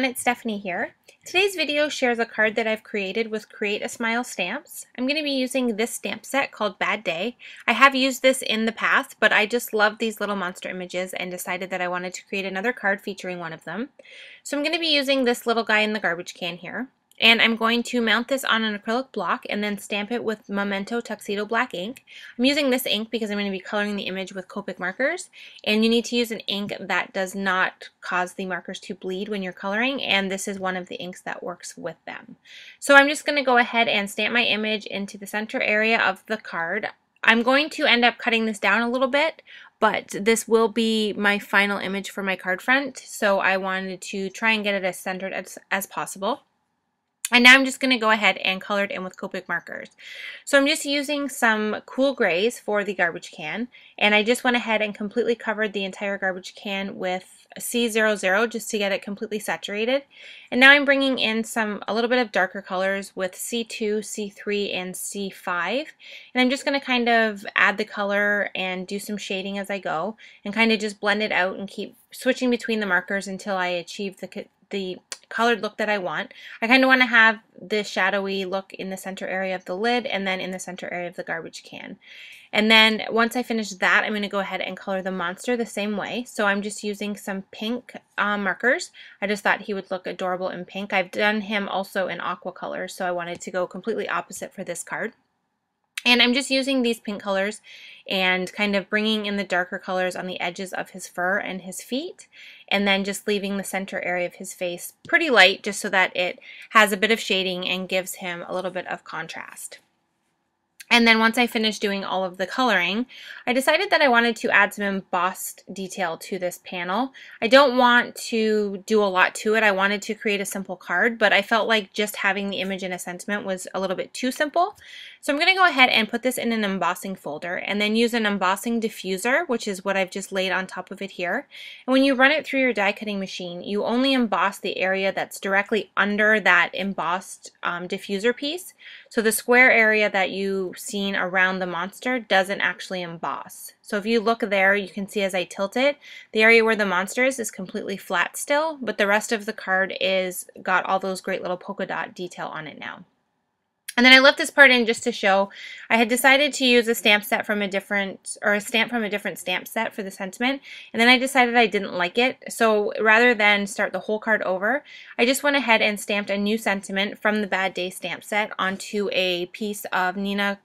everyone, it's Stephanie here. Today's video shares a card that I've created with Create a Smile stamps. I'm going to be using this stamp set called Bad Day. I have used this in the past, but I just love these little monster images and decided that I wanted to create another card featuring one of them. So I'm going to be using this little guy in the garbage can here. And I'm going to mount this on an acrylic block and then stamp it with Memento Tuxedo Black ink. I'm using this ink because I'm going to be coloring the image with Copic markers, and you need to use an ink that does not cause the markers to bleed when you're coloring, and this is one of the inks that works with them. So I'm just going to go ahead and stamp my image into the center area of the card. I'm going to end up cutting this down a little bit, but this will be my final image for my card front, so I wanted to try and get it as centered as possible. And now I'm just going to go ahead and color it in with Copic markers. So I'm just using some cool grays for the garbage can, and I just went ahead and completely covered the entire garbage can with C00 just to get it completely saturated. And now I'm bringing in a little bit of darker colors with C2, C3, and C5. And I'm just going to kind of add the color and do some shading as I go and kind of just blend it out and keep switching between the markers until I achieve the colored look that I want. I kind of want to have this shadowy look in the center area of the lid and then in the center area of the garbage can. And then once I finish that, I'm going to go ahead and color the monster the same way. So I'm just using some pink markers. I just thought he would look adorable in pink. I've done him also in aqua color, so I wanted to go completely opposite for this card. And I'm just using these pink colors and kind of bringing in the darker colors on the edges of his fur and his feet, and then just leaving the center area of his face pretty light just so that it has a bit of shading and gives him a little bit of contrast. And then once I finished doing all of the coloring, I decided that I wanted to add some embossed detail to this panel. I don't want to do a lot to it. I wanted to create a simple card, but I felt like just having the image and a sentiment was a little bit too simple. So I'm going to go ahead and put this in an embossing folder and then use an embossing diffuser, which is what I've just laid on top of it here. And when you run it through your die cutting machine, you only emboss the area that's directly under that embossed diffuser piece. So the square area that you've seen around the monster doesn't actually emboss. So if you look there, you can see as I tilt it, the area where the monster is completely flat still, but the rest of the card is got all those great little polka dot detail on it now. And then I left this part in just to show I had decided to use a stamp set from a different stamp set for the sentiment, and then I decided I didn't like it. So rather than start the whole card over, I just went ahead and stamped a new sentiment from the Bad Day stamp set onto a piece of Neenah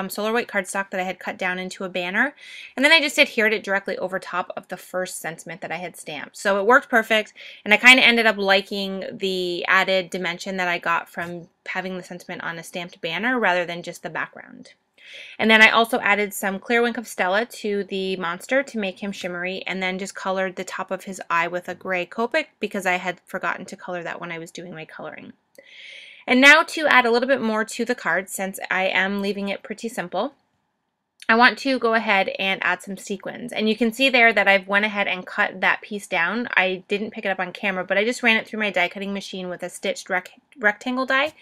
Solar White cardstock that I had cut down into a banner, and then I just adhered it directly over top of the first sentiment that I had stamped. So it worked perfect, and I kind of ended up liking the added dimension that I got from having the sentiment on a stamped banner rather than just the background. And then I also added some clear Wink of Stella to the monster to make him shimmery, and then just colored the top of his eye with a gray Copic because I had forgotten to color that when I was doing my coloring. And now to add a little bit more to the card, since I am leaving it pretty simple, I want to go ahead and add some sequins. And you can see there that I've went ahead and cut that piece down. I didn't pick it up on camera, but I just ran it through my die cutting machine with a stitched rectangle die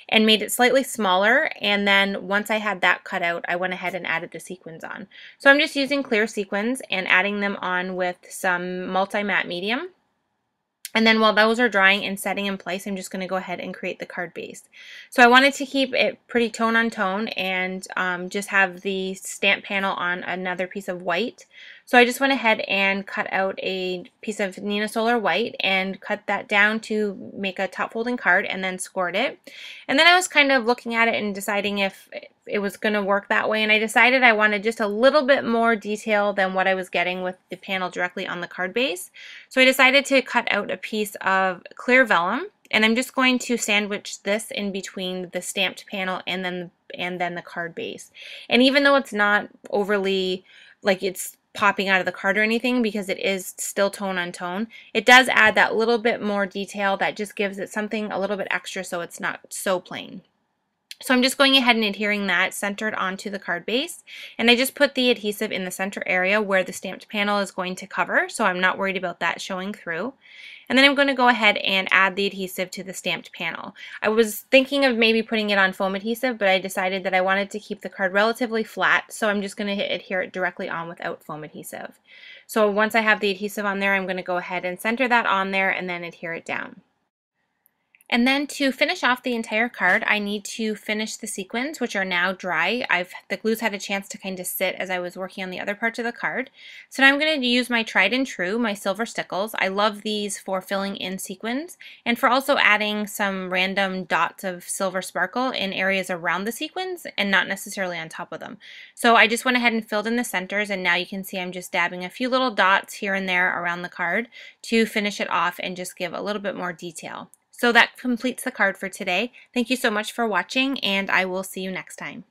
and made it slightly smaller. And then once I had that cut out, I went ahead and added the sequins on. So I'm just using clear sequins and adding them on with some multi-matte medium. And then while those are drying and setting in place, I'm just going to go ahead and create the card base. So I wanted to keep it pretty tone on tone and just have the stamp panel on another piece of white. So I just went ahead and cut out a piece of Neenah Solar White and cut that down to make a top folding card and then scored it. And then I was kind of looking at it and deciding if it was going to work that way, and I decided I wanted just a little bit more detail than what I was getting with the panel directly on the card base. So I decided to cut out a piece of clear vellum, and I'm just going to sandwich this in between the stamped panel and then the card base. And even though it's not overly like it's popping out of the card or anything, because it is still tone on tone, it does add that little bit more detail that just gives it something a little bit extra so it's not so plain. So I'm just going ahead and adhering that centered onto the card base, and I just put the adhesive in the center area where the stamped panel is going to cover, so I'm not worried about that showing through. And then I'm going to go ahead and add the adhesive to the stamped panel. I was thinking of maybe putting it on foam adhesive, but I decided that I wanted to keep the card relatively flat, so I'm just going to adhere it directly on without foam adhesive. So once I have the adhesive on there, I'm going to go ahead and center that on there and then adhere it down. And then to finish off the entire card, I need to finish the sequins, which are now dry. The glue's had a chance to kind of sit as I was working on the other parts of the card. So now I'm going to use my tried and true, my silver stickles. I love these for filling in sequins and for also adding some random dots of silver sparkle in areas around the sequins and not necessarily on top of them. So I just went ahead and filled in the centers, and now you can see I'm just dabbing a few little dots here and there around the card to finish it off and just give a little bit more detail. So that completes the card for today. Thank you so much for watching, and I will see you next time.